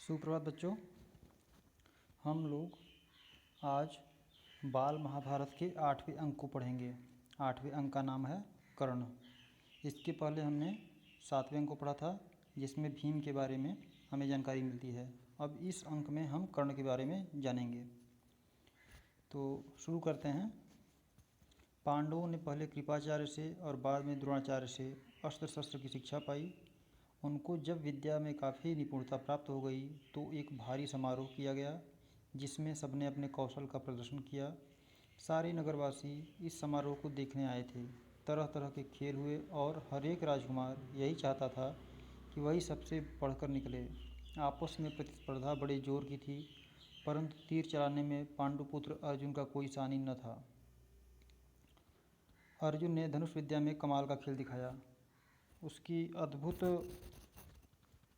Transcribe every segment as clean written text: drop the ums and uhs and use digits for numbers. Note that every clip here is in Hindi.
सुप्रभात बच्चों। हम लोग आज बाल महाभारत के 8वें अंक को पढ़ेंगे। 8वें अंक का नाम है कर्ण। इसके पहले हमने 7वें अंक को पढ़ा था, जिसमें भीम के बारे में हमें जानकारी मिलती है। अब इस अंक में हम कर्ण के बारे में जानेंगे। तो शुरू करते हैं। पांडवों ने पहले कृपाचार्य से और बाद में द्रोणाचार्य से अस्त्र शस्त्र की शिक्षा पाई। उनको जब विद्या में काफ़ी निपुणता प्राप्त हो गई तो एक भारी समारोह किया गया, जिसमें सबने अपने कौशल का प्रदर्शन किया। सारे नगरवासी इस समारोह को देखने आए थे। तरह तरह के खेल हुए और हर एक राजकुमार यही चाहता था कि वही सबसे बढ़कर निकले। आपस में प्रतिस्पर्धा बड़े जोर की थी, परंतु तीर चलाने में पांडुपुत्र अर्जुन का कोई सानी न था। अर्जुन ने धनुष विद्या में कमाल का खेल दिखाया। उसकी अद्भुत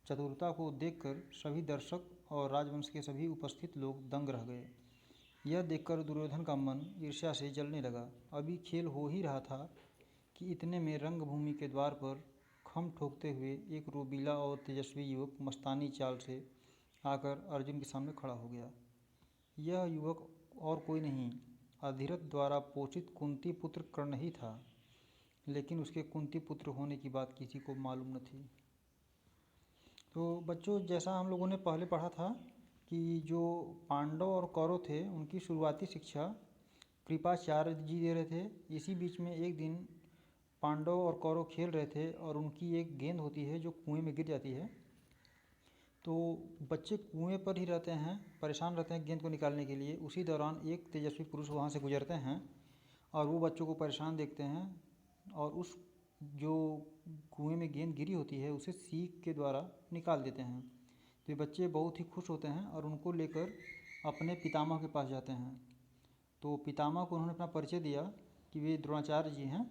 चतुरता को देखकर सभी दर्शक और राजवंश के सभी उपस्थित लोग दंग रह गए। यह देखकर दुर्योधन का मन ईर्ष्या से जलने लगा। अभी खेल हो ही रहा था कि इतने में रंगभूमि के द्वार पर खम ठोकते हुए एक रोबीला और तेजस्वी युवक मस्तानी चाल से आकर अर्जुन के सामने खड़ा हो गया। यह युवक और कोई नहीं, अधिरथ द्वारा पोषित कुंती पुत्र कर्ण ही था। लेकिन उसके कुंती पुत्र होने की बात किसी को मालूम न थी। तो बच्चों, जैसा हम लोगों ने पहले पढ़ा था कि जो पांडव और कौरव थे उनकी शुरुआती शिक्षा कृपाचार्य जी दे रहे थे। इसी बीच में एक दिन पांडव और कौरव खेल रहे थे और उनकी एक गेंद होती है जो कुएं में गिर जाती है। तो बच्चे कुएं पर ही रहते हैं, परेशान रहते हैं गेंद को निकालने के लिए। उसी दौरान एक तेजस्वी पुरुष वहाँ से गुजरते हैं और वो बच्चों को परेशान देखते हैं और उस जो कुएं में गेंद गिरी होती है उसे सीख के द्वारा निकाल देते हैं। तो ये बच्चे बहुत ही खुश होते हैं और उनको लेकर अपने पितामह के पास जाते हैं। तो पितामह को उन्होंने अपना परिचय दिया कि वे द्रोणाचार्य जी हैं।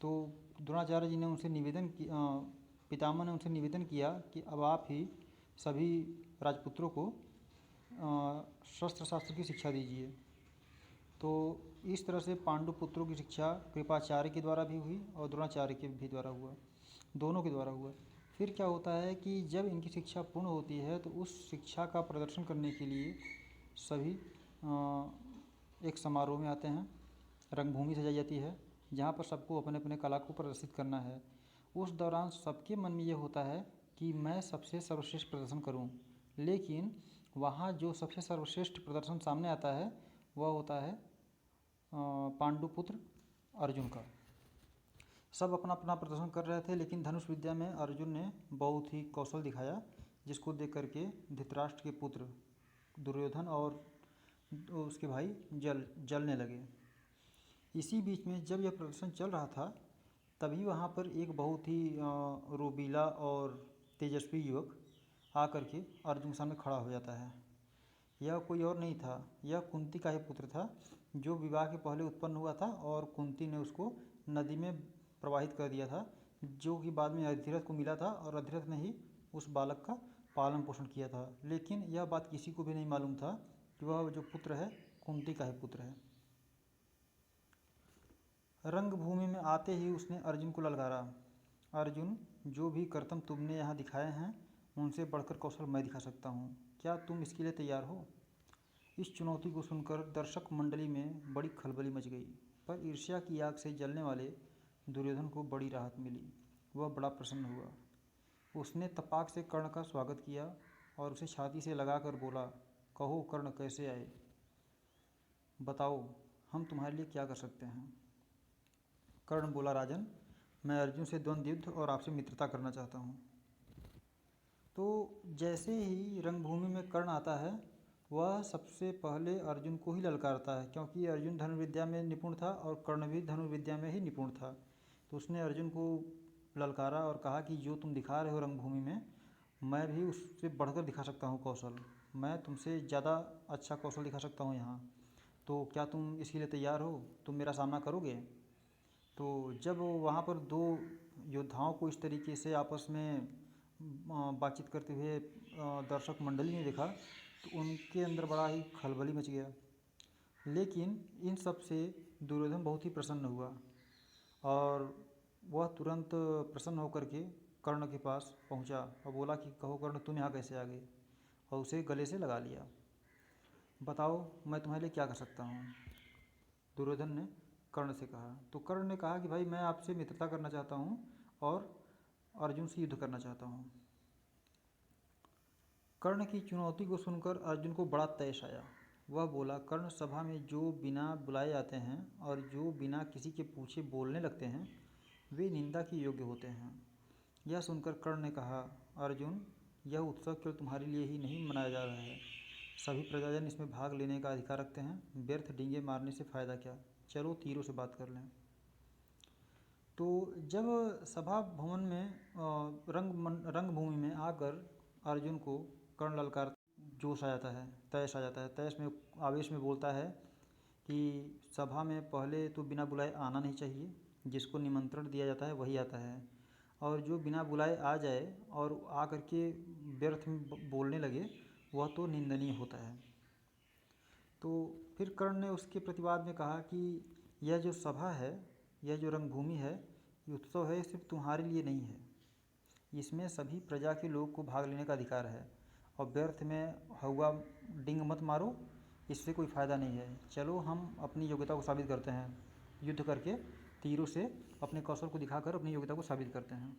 तो द्रोणाचार्य जी ने उनसे पितामह ने उनसे निवेदन किया कि अब आप ही सभी राजपुत्रों को शस्त्र शास्त्र की शिक्षा दीजिए। तो इस तरह से पांडु पुत्रों की शिक्षा कृपाचार्य के द्वारा भी हुई और द्रोणाचार्य के भी द्वारा हुआ, दोनों के द्वारा हुआ। फिर क्या होता है कि जब इनकी शिक्षा पूर्ण होती है तो उस शिक्षा का प्रदर्शन करने के लिए सभी एक समारोह में आते हैं। रंगभूमि सजाई जाती है जहाँ पर सबको अपने अपने कला को प्रदर्शित करना है। उस दौरान सबके मन में ये होता है कि मैं सबसे सर्वश्रेष्ठ प्रदर्शन करूं, लेकिन वहाँ जो सबसे सर्वश्रेष्ठ प्रदर्शन सामने आता है वह होता है पांडुपुत्र अर्जुन का। सब अपना अपना प्रदर्शन कर रहे थे, लेकिन धनुष विद्या में अर्जुन ने बहुत ही कौशल दिखाया, जिसको देख करके धृतराष्ट्र के पुत्र दुर्योधन और उसके भाई जलने लगे। इसी बीच में जब यह प्रदर्शन चल रहा था तभी वहाँ पर एक बहुत ही रोबीला और तेजस्वी युवक आकर के अर्जुन के सामने खड़ा हो जाता है। यह कोई और नहीं था, यह कुंती का ही पुत्र था जो विवाह के पहले उत्पन्न हुआ था और कुंती ने उसको नदी में प्रवाहित कर दिया था, जो कि बाद में अधिरथ को मिला था और अधिरथ ने ही उस बालक का पालन पोषण किया था। लेकिन यह बात किसी को भी नहीं मालूम था कि वह जो पुत्र है कुंती का ही पुत्र है। रंगभूमि में आते ही उसने अर्जुन को ललकारा, अर्जुन, जो भी करतब तुमने यहाँ दिखाए हैं उनसे बढ़कर कौशल मैं दिखा सकता हूँ, क्या तुम इसके लिए तैयार हो? इस चुनौती को सुनकर दर्शक मंडली में बड़ी खलबली मच गई, पर ईर्ष्या की आग से जलने वाले दुर्योधन को बड़ी राहत मिली। वह बड़ा प्रसन्न हुआ। उसने तपाक से कर्ण का स्वागत किया और उसे छाती से लगाकर बोला, कहो कर्ण, कैसे आए? बताओ, हम तुम्हारे लिए क्या कर सकते हैं? कर्ण बोला, राजन, मैं अर्जुन से द्वंद्व युद्ध और आपसे मित्रता करना चाहता हूँ। तो जैसे ही रंगभूमि में कर्ण आता है वह सबसे पहले अर्जुन को ही ललकारता है, क्योंकि अर्जुन धनुर्विद्या में निपुण था और कर्ण भी धनुर्विद्या में ही निपुण था। तो उसने अर्जुन को ललकारा और कहा कि जो तुम दिखा रहे हो रंगभूमि में, मैं भी उससे बढ़कर दिखा सकता हूँ कौशल। मैं तुमसे ज़्यादा अच्छा कौशल दिखा सकता हूँ यहाँ। तो क्या तुम इसके लिए तैयार हो? तुम मेरा सामना करोगे? तो जब वहाँ पर दो योद्धाओं को इस तरीके से आपस में बातचीत करते हुए दर्शक मंडली ने देखा तो उनके अंदर बड़ा ही खलबली मच गया। लेकिन इन सब से दुर्योधन बहुत ही प्रसन्न हुआ और वह तुरंत प्रसन्न होकर के कर्ण के पास पहुंचा और बोला कि कहो कर्ण, तुम यहाँ कैसे आ गए? और उसे गले से लगा लिया। बताओ मैं तुम्हारे लिए क्या कर सकता हूँ, दुर्योधन ने कर्ण से कहा। तो कर्ण ने कहा कि भाई मैं आपसे मित्रता करना चाहता हूँ और अर्जुन से युद्ध करना चाहता हूँ। कर्ण की चुनौती को सुनकर अर्जुन को बड़ा तैश आया। वह बोला, कर्ण, सभा में जो बिना बुलाए आते हैं और जो बिना किसी के पूछे बोलने लगते हैं वे निंदा के योग्य होते हैं। यह सुनकर कर्ण ने कहा, अर्जुन, यह उत्सव केवल तुम्हारे लिए ही नहीं मनाया जा रहा है, सभी प्रजाजन इसमें भाग लेने का अधिकार रखते हैं। व्यर्थ डींगे मारने से फ़ायदा क्या, चलो तीरों से बात कर लें। तो जब सभा भवन में रंगभूमि में आकर अर्जुन को कर्ण ललकार जोश आ जाता है, तैश आ जाता है। तैश में आवेश में बोलता है कि सभा में पहले तो बिना बुलाए आना नहीं चाहिए, जिसको निमंत्रण दिया जाता है वही आता है, और जो बिना बुलाए आ जाए और आकर के व्यर्थ में बोलने लगे वह तो निंदनीय होता है। तो फिर कर्ण ने उसके प्रतिवाद में कहा कि यह जो सभा है, यह जो रंगभूमि है, ये उत्सव है, सिर्फ तुम्हारे लिए नहीं है, इसमें सभी प्रजा के लोग को भाग लेने का अधिकार है, और व्यर्थ में हवा डिंग मत मारो, इससे कोई फ़ायदा नहीं है। चलो हम अपनी योग्यता को साबित करते हैं, युद्ध करके तीरों से अपने कौशल को दिखाकर अपनी योग्यता को साबित करते हैं।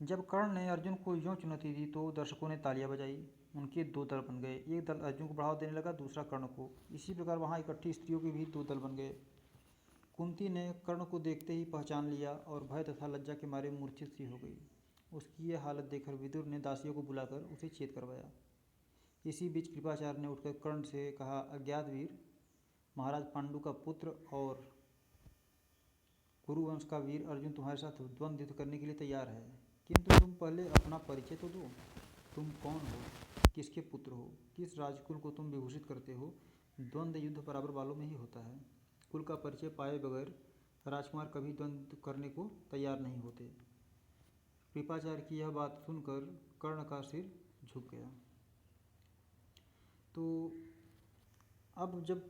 जब कर्ण ने अर्जुन को यूँ चुनौती दी तो दर्शकों ने तालियां बजाई। उनके दो दल बन गए, एक दल अर्जुन को बढ़ावा देने लगा, दूसरा कर्ण को। इसी प्रकार वहाँ इकट्ठी स्त्रियों के भी दो दल बन गए। कुंती ने कर्ण को देखते ही पहचान लिया और भय तथा लज्जा के मारे मूर्छित सी हो गई। उसकी यह हालत देखकर विदुर ने दासियों को बुलाकर उसे चेत करवाया। इसी बीच कृपाचार्य ने उठकर कर्ण से कहा, अज्ञात वीर, महाराज पांडु का पुत्र और कुरुवंश का वीर अर्जुन तुम्हारे साथ द्वंद्व युद्ध करने के लिए तैयार है, किंतु तुम पहले अपना परिचय तो दो। तुम कौन हो, किसके पुत्र हो, किस राजकुल को तुम विभूषित करते हो। द्वंद्व युद्ध बराबर वालों में ही होता है। कुल का परिचय पाए बगैर राजकुमार कभी द्वंद्व करने को तैयार नहीं होते। कृपाचार्य की यह बात सुनकर कर्ण का सिर झुक गया। तो अब जब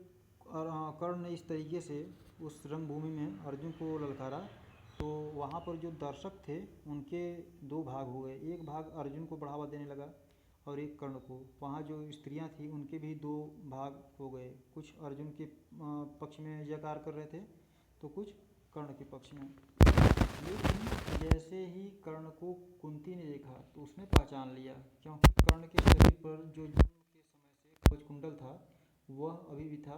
कर्ण ने इस तरीके से उस रंगभूमि में अर्जुन को ललकारा तो वहाँ पर जो दर्शक थे उनके दो भाग हो गए। एक भाग अर्जुन को बढ़ावा देने लगा और एक कर्ण को। वहाँ जो स्त्रियाँ थी उनके भी दो भाग हो गए, कुछ अर्जुन के पक्ष में जयकार कर रहे थे तो कुछ कर्ण के पक्ष में। लेकिन जैसे ही कर्ण को कुंती ने देखा तो उसने पहचान लिया, क्योंकि कर्ण के शरीर पर जो जन्म के समय से कवच कुंडल था वह अभी भी था,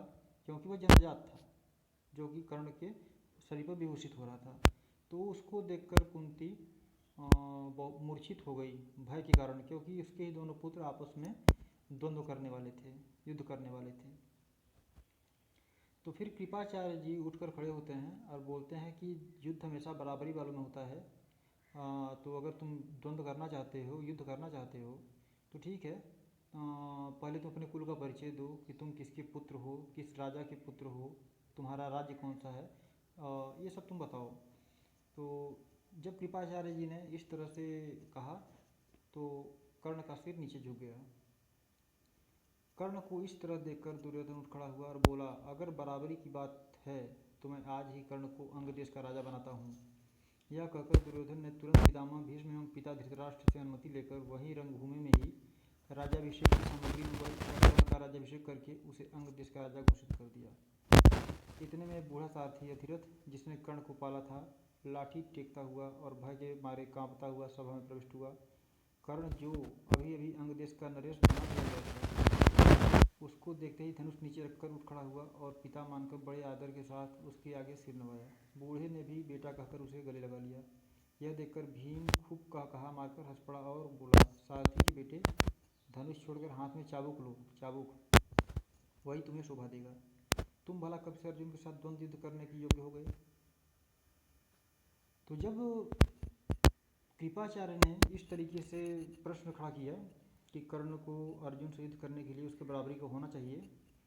क्योंकि वह जन्मजात था जो कि कर्ण के शरीर पर विभूषित हो रहा था। तो उसको देखकर कुंती मूर्छित हो गई भय के कारण, क्योंकि उसके ही दोनों पुत्र आपस में द्वंद्व करने वाले थे, युद्ध करने वाले थे। तो फिर कृपाचार्य जी उठकर खड़े होते हैं और बोलते हैं कि युद्ध हमेशा बराबरी वालों में होता है। तो अगर तुम द्वंद्व करना चाहते हो, युद्ध करना चाहते हो तो ठीक है, पहले तुम अपने कुल का परिचय दो कि तुम किसके पुत्र हो, किस राजा के पुत्र हो, तुम्हारा राज्य कौन सा है, ये सब तुम बताओ। तो जब कृपाचार्य जी ने इस तरह से कहा तो कर्ण का सिर नीचे झुक गया। कर्ण को इस तरह देखकर दुर्योधन उठ खड़ा हुआ और बोला, अगर बराबरी की बात है तो मैं आज ही कर्ण को अंग देश का राजा बनाता हूँ। यह कहकर दुर्योधन ने तुरंत पितामह भीष्म एवं पिता धृतराष्ट्र से अनुमति लेकर वहीं रंगभूमि में ही राज्याभिषेक की सामग्री में कर्ण का राज्याभिषेक करके उसे अंग देश का राजा घोषित कर दिया। इतने में बूढ़ा सारथी अधिरथ, जिसने कर्ण को पाला था, लाठी टेकता हुआ और भय के मारे कांपता हुआ सभा में प्रविष्ट हुआ। कर्ण जो अभी अभी अंग देश का नरेश बना दिया गया था, उसको देखते ही धनुष नीचे रखकर उठ खड़ा हुआ और पिता मानकर बड़े आदर के साथ उसके आगे सिर नवाया। बूढ़े ने भी बेटा कहकर उसे गले लगा लिया। यह देखकर भीम खूब कहा मारकर हंस पड़ा और बोला, सारथी के बेटे, धनुष छोड़कर हाथ में चाबुक लो, चाबुक, वही तुम्हें शोभा देगा। तुम भला कब से अर्जुन के साथ द्वंद्व युद्ध करने के योग्य हो गए। तो जब कृपाचार्य ने इस तरीके से प्रश्न खड़ा किया कि कर्ण को अर्जुन से युद्ध करने के लिए उसके बराबरी का होना चाहिए,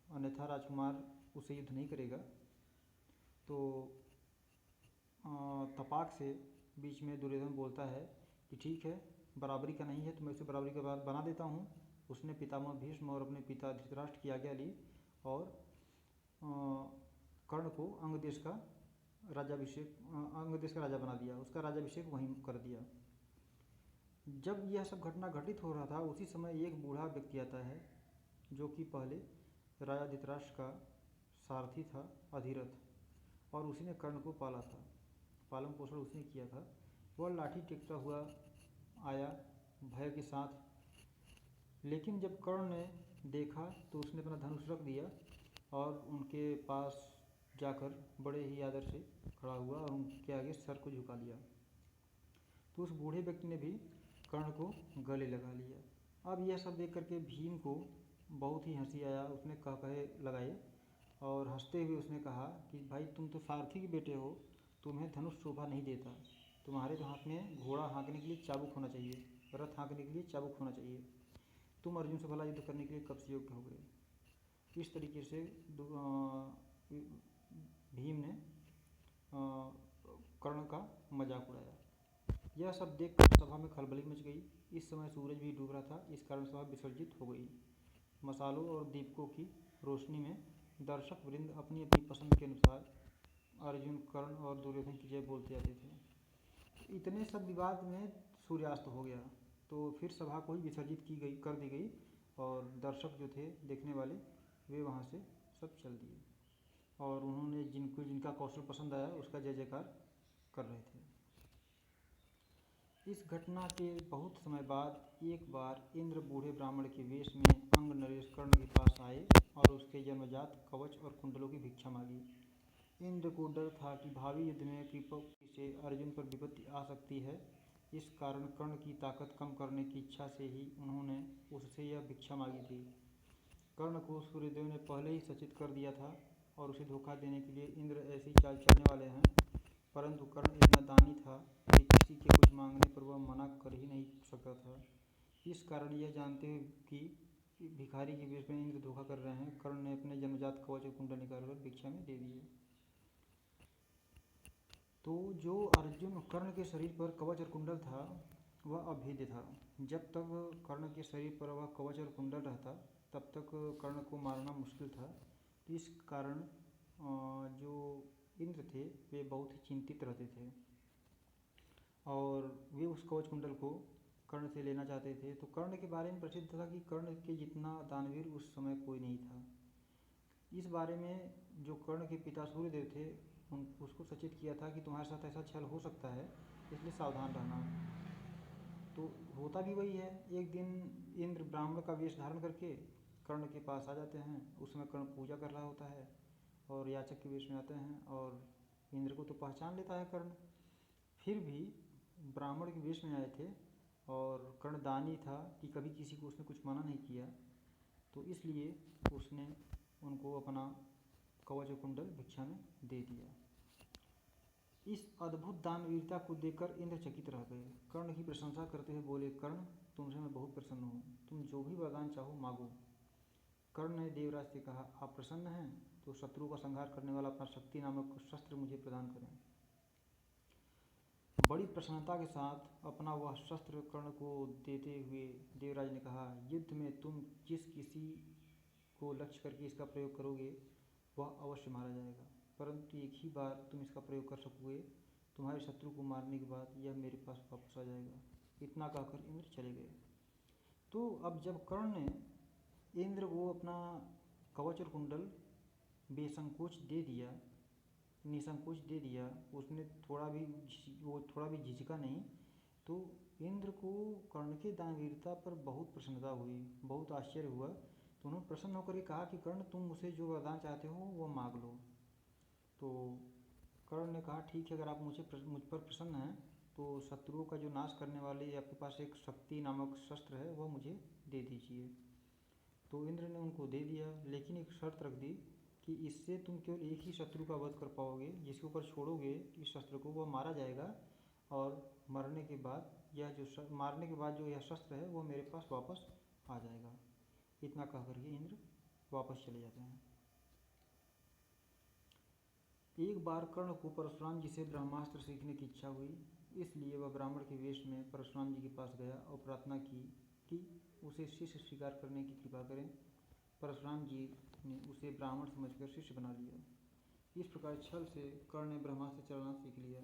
अन्यथा राजकुमार उससे युद्ध नहीं करेगा, तो तपाक से बीच में दुर्योधन बोलता है कि ठीक है, बराबरी का नहीं है तो मैं उसे बराबरी का बना देता हूँ। उसने पितामह भीष्म और अपने पिता धृतराष्ट्र की आज्ञा ली और कर्ण को अंग देश का राज्याभिषेक, अंग देश का राजा बना दिया, उसका राज्याभिषेक वहीं कर दिया। जब यह सब घटना घटित हो रहा था उसी समय एक बूढ़ा व्यक्ति आता है जो कि पहले राजा धृतराष्ट्र का सारथी था, अधिरथ, और उसी ने कर्ण को पाला था, पालन पोषण उसने किया था। वह लाठी टेकता हुआ आया भय के साथ, लेकिन जब कर्ण ने देखा तो उसने अपना धनुष रख दिया और उनके पास जाकर बड़े ही आदर से खड़ा हुआ और उनके आगे सर को झुका लिया। तो उस बूढ़े व्यक्ति ने भी कर्ण को गले लगा लिया। अब यह सब देख करके भीम को बहुत ही हंसी आया। उसने कहे लगाए और हंसते हुए उसने कहा कि भाई तुम तो सारथी के बेटे हो, तुम्हें धनुष शोभा नहीं देता, तुम्हारे तो हाथ में घोड़ा हाँकने के लिए चाबुक होना चाहिए, रथ हाँकने के लिए चाबुक होना चाहिए, तुम अर्जुन से भला युद्ध करने के लिए कब से योग्य हो गए। इस तरीके से भीम ने कर्ण का मजाक उड़ाया। यह सब देखकर सभा में खलबली मच गई। इस समय सूरज भी डूब रहा था, इस कारण सभा विसर्जित हो गई। मसालों और दीपकों की रोशनी में दर्शक वृंद अपनी अपनी पसंद के अनुसार अर्जुन, कर्ण और दुर्योधन की जय बोलते जाते थे। इतने सब विवाद में सूर्यास्त हो गया, तो फिर सभा को ही विसर्जित की गई कर दी गई और दर्शक जो थे देखने वाले वे वहाँ से सब चल दिए और उन्होंने जिनका कौशल पसंद आया उसका जय जयकार कर रहे थे। इस घटना के बहुत समय बाद एक बार इंद्र बूढ़े ब्राह्मण के वेश में अंग नरेश कर्ण के पास आए और उसके जन्मजात कवच और कुंडलों की भिक्षा मांगी। इंद्र को डर था कि भावी युद्ध में कृपा से अर्जुन पर विपत्ति आ सकती है, इस कारण कर्ण की ताकत कम करने की इच्छा से ही उन्होंने उससे यह भिक्षा मांगी थी। कर्ण को सूर्यदेव ने पहले ही सचेत कर दिया था और उसे धोखा देने के लिए इंद्र ऐसी चाल चलने वाले हैं, परंतु कर्ण इतना दानी था कि किसी के कुछ मांगने पर वह मना कर ही नहीं सकता था। इस कारण यह जानते हुए कि भिखारी के वेश में इंद्र धोखा कर रहे हैं, कर्ण ने अपने जन्मजात कवच और कुंडल निकालकर भिक्षा में दे दिए। तो जो अर्जुन कर्ण के शरीर पर कवच और कुंडल था वह अभेद्य था। जब तक कर्ण के शरीर पर वह कवच और कुंडल रहता तब तक कर्ण को मारना मुश्किल था। तो इस कारण जो इंद्र थे वे बहुत ही चिंतित रहते थे और वे उस कवच कुंडल को कर्ण से लेना चाहते थे। तो कर्ण के बारे में प्रसिद्ध था कि कर्ण के जितना दानवीर उस समय कोई नहीं था। इस बारे में जो कर्ण के पिता सूर्यदेव थे उसको सचेत किया था कि तुम्हारे साथ ऐसा छल हो सकता है, इसलिए सावधान रहना। तो होता भी वही है। एक दिन इंद्र ब्राह्मण का वेश धारण करके कर्ण के पास आ जाते हैं। उस समय कर्ण पूजा कर रहा होता है और याचक के वेश में आते हैं और इंद्र को तो पहचान लेता है कर्ण। फिर भी ब्राह्मण के वेश में आए थे और कर्ण दानी था कि कभी किसी को उसने कुछ मना नहीं किया, तो इसलिए उसने उनको अपना कवच और कुंडल भिक्षा में दे दिया। इस अद्भुत दानवीरता को देखकर इंद्र चकित रह गए। कर्ण की प्रशंसा करते हुए बोले, कर्ण तुमसे मैं बहुत प्रसन्न हूँ, तुम जो भी वरदान चाहो मांगो। कर्ण ने देवराज से कहा, आप प्रसन्न हैं तो शत्रु का संहार करने वाला अपना शक्ति नामक शस्त्र मुझे प्रदान करें। बड़ी प्रसन्नता के साथ अपना वह शस्त्र कर्ण को देते हुए देवराज ने कहा, युद्ध में तुम जिस किसी को लक्ष्य करके इसका प्रयोग करोगे वह अवश्य मारा जाएगा, परंतु एक ही बार तुम इसका प्रयोग कर सकोगे। तुम्हारे शत्रु को मारने के बाद यह मेरे पास वापस आ जाएगा। इतना कहकर इंद्र चले गए। तो अब जब कर्ण ने इंद्र को अपना कवच और कुंडल बेसंकोच दे दिया, निसंकोच दे दिया, उसने थोड़ा भी झिझका नहीं, तो इंद्र को कर्ण के दानवीरता पर बहुत प्रसन्नता हुई, बहुत आश्चर्य हुआ। तो उन्होंने प्रसन्न होकर के कहा कि कर्ण तुम मुझसे जो वरदान चाहते हो वह मांग लो। तो कर्ण ने कहा, ठीक है, अगर आप मुझ पर प्रसन्न हैं तो शत्रुओं का जो नाश करने वाले आपके पास एक शक्ति नामक शस्त्र है वह मुझे दे दीजिए। तो इंद्र ने उनको दे दिया, लेकिन एक शर्त रख दी कि इससे तुम केवल एक ही शत्रु का वध कर पाओगे, जिसके ऊपर छोड़ोगे इस शस्त्र को वह मारा जाएगा और मारने के बाद जो यह शस्त्र है वो मेरे पास वापस आ जाएगा। इतना कह करके इंद्र वापस चले जाते हैं। एक बार कर्ण को परशुराम जी से ब्रह्मास्त्र सीखने की इच्छा हुई, इसलिए वह ब्राह्मण के वेश में परशुराम जी के पास गया और प्रार्थना की कि उसे शिष्य स्वीकार करने की कृपा करें। परशुराम जी ने उसे ब्राह्मण समझकर शिष्य बना लिया। इस प्रकार छल से कर्ण ने ब्रह्मास्त्र चलाना सीख लिया।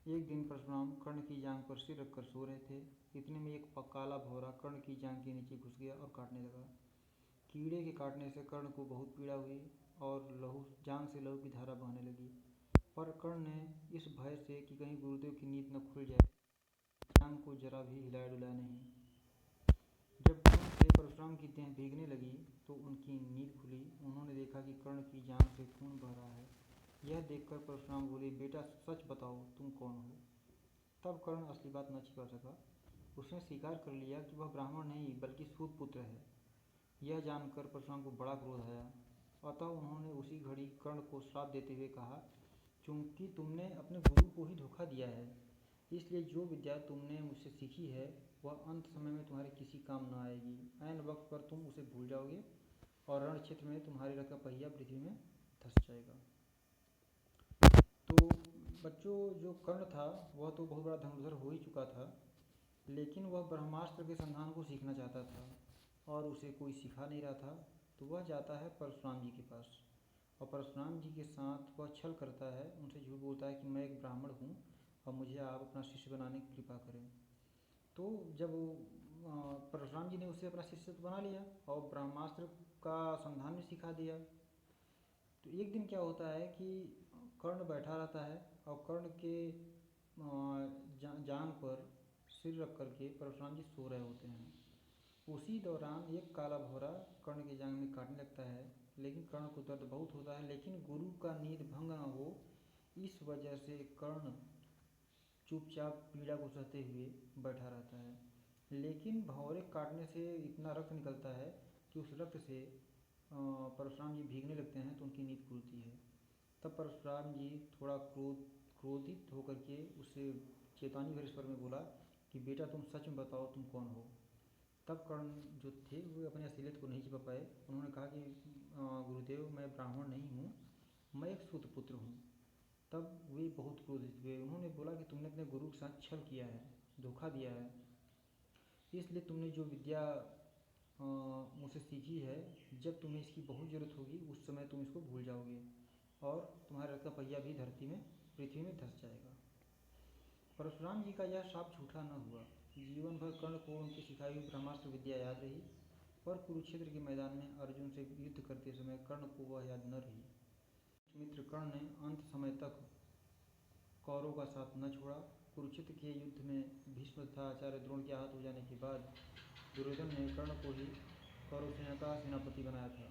एक दिन परशुराम कर्ण की जांघ पर सिर रखकर सो रहे थे। इतने में एक काला भौरा कर्ण की जांघ के नीचे घुस गया और काटने लगा। कीड़े के काटने से कर्ण को बहुत पीड़ा हुई और जांघ से लहू की धारा बहने लगी। पर कर्ण ने इस भय से कि कहीं गुरुदेव की नींद न खुल जाए, जांघ को जरा भी हिलाया डुलाया नहीं। जब खून से परशुराम की देह भीगने लगी तो उनकी नींद खुली। उन्होंने देखा कि कर्ण की जांघ से खून बह रहा है। यह देखकर परशुराम बोले, बेटा सच बताओ तुम कौन हो। तब कर्ण असली बात न छिपा सका। उसने स्वीकार कर लिया कि वह ब्राह्मण नहीं बल्कि सूत पुत्र है। यह जानकर परशुराम को बड़ा क्रोध आया। अतः उन्होंने उसी घड़ी कर्ण को श्राप देते हुए कहा, चूंकि तुमने अपने गुरु को ही धोखा दिया है, इसलिए जो विद्या तुमने मुझसे सीखी है वह अंत समय में तुम्हारे किसी काम न आएगी। ऐन वक्त पर तुम उसे भूल जाओगे और रण क्षेत्र में तुम्हारे रथ का पहिया पृथ्वी में धंस जाएगा। तो बच्चों, जो कर्ण था वह तो बहुत बड़ा धनुर्धर हो ही चुका था, लेकिन वह ब्रह्मास्त्र के संधान को सीखना चाहता था और उसे कोई सिखा नहीं रहा था। तो वह जाता है परशुराम जी के पास और परशुराम जी के साथ वह छल करता है, उनसे झूठ बोलता है कि मैं एक ब्राह्मण हूँ और मुझे आप अपना शिष्य बनाने की कृपा करें। तो जब परशुराम जी ने उसे अपना शिष्य तो बना लिया और ब्रह्मास्त्र का संधान भी सिखा दिया। तो एक दिन क्या होता है कि कर्ण बैठा रहता है और कर्ण के जांघ पर सिर रख करके परशुराम जी सो रहे होते हैं। उसी दौरान एक काला भौरा कर्ण के जांघ में काटने लगता है, लेकिन कर्ण को दर्द बहुत होता है, लेकिन गुरु का नींद भंग न हो इस वजह से कर्ण चुपचाप पीड़ा को सहते हुए बैठा रहता है। लेकिन भौरे काटने से इतना रक्त निकलता है कि उस रक्त से परशुराम जी भीगने लगते हैं तो उनकी नींद खुलती है। तब परशुराम जी थोड़ा क्रोधित होकर के उसे चेतावनी भरे स्वर में बोला कि बेटा तुम सच में बताओ तुम कौन हो। तब कर्ण जो थे वो अपने असलियत को नहीं छिपा पाए। उन्होंने कहा कि गुरुदेव मैं ब्राह्मण नहीं हूँ, मैं एक सूत पुत्र हूँ। तब वे बहुत क्रोधित हुए। उन्होंने बोला कि तुमने अपने गुरु के साथ छल किया है, धोखा दिया है, इसलिए तुमने जो विद्या मुझसे सीखी है, जब तुम्हें इसकी बहुत ज़रूरत होगी उस समय तुम इसको भूल जाओगे और तुम्हारे रथ का पहिया भी पृथ्वी में धंस जाएगा। परशुराम जी का यह श्राप झूठा न हुआ। जीवन भर कर्ण को उनकी सिखाई हुई ब्रह्मास्त्र विद्या याद रही, पर कुरुक्षेत्र के मैदान में अर्जुन से युद्ध करते समय कर्ण को वह याद न रही। मित्र कर्ण ने अंत समय तक कौरवों का साथ न छोड़ा। कुरुक्षेत्र के युद्ध में भीष्म तथा आचार्य द्रोण के आहत हो जाने के बाद दुर्योधन ने कर्ण को ही कौरव सेना का सेनापति बनाया था।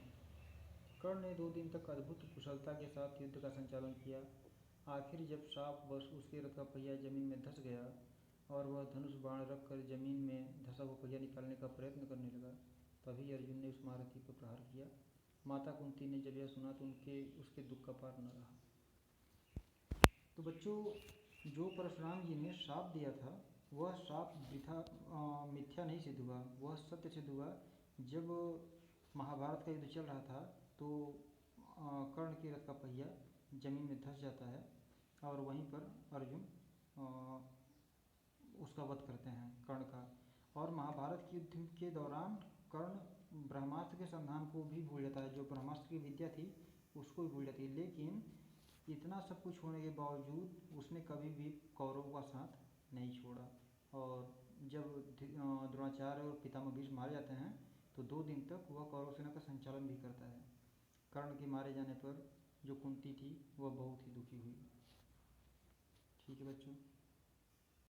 कर्ण ने 2 दिन तक अद्भुत कुशलता के साथ युद्ध का संचालन किया। आखिर जब श्रापवश उसके रथ का पहिया जमीन में धंस गया और वह धनुष बाण रख कर जमीन में धंसा हुआ पहिया निकालने का प्रयत्न करने लगा, तभी अर्जुन ने उस महारथी पर प्रहार किया। माता कुंती ने जब यह सुना तो उसके दुख का पार न रहा। तो बच्चों, जो परशुराम जी ने श्राप दिया था वह श्राप मिथ्या नहीं सिद्ध हुआ, वह सत्य सिद्ध हुआ। जब महाभारत का युद्ध चल रहा था तो कर्ण के रथ का पहिया जमीन में धंस जाता है और वहीं पर अर्जुन उसका वध करते हैं कर्ण का। और महाभारत के युद्ध के दौरान कर्ण ब्रह्मास्त्र के संधान को भी भूल जाता है, जो ब्रह्मास्त्र की विद्या थी उसको भी भूल जाती है। लेकिन इतना सब कुछ होने के बावजूद उसने कभी भी कौरवों का साथ नहीं छोड़ा। और जब द्रोणाचार्य और पितामह भीष्म मारे जाते हैं तो 2 दिन तक वह कौरव सेना का संचालन भी करता है। कर्ण के मारे जाने पर जो कुंती थी वह बहुत ही दुखी हुई। ठीक है बच्चों।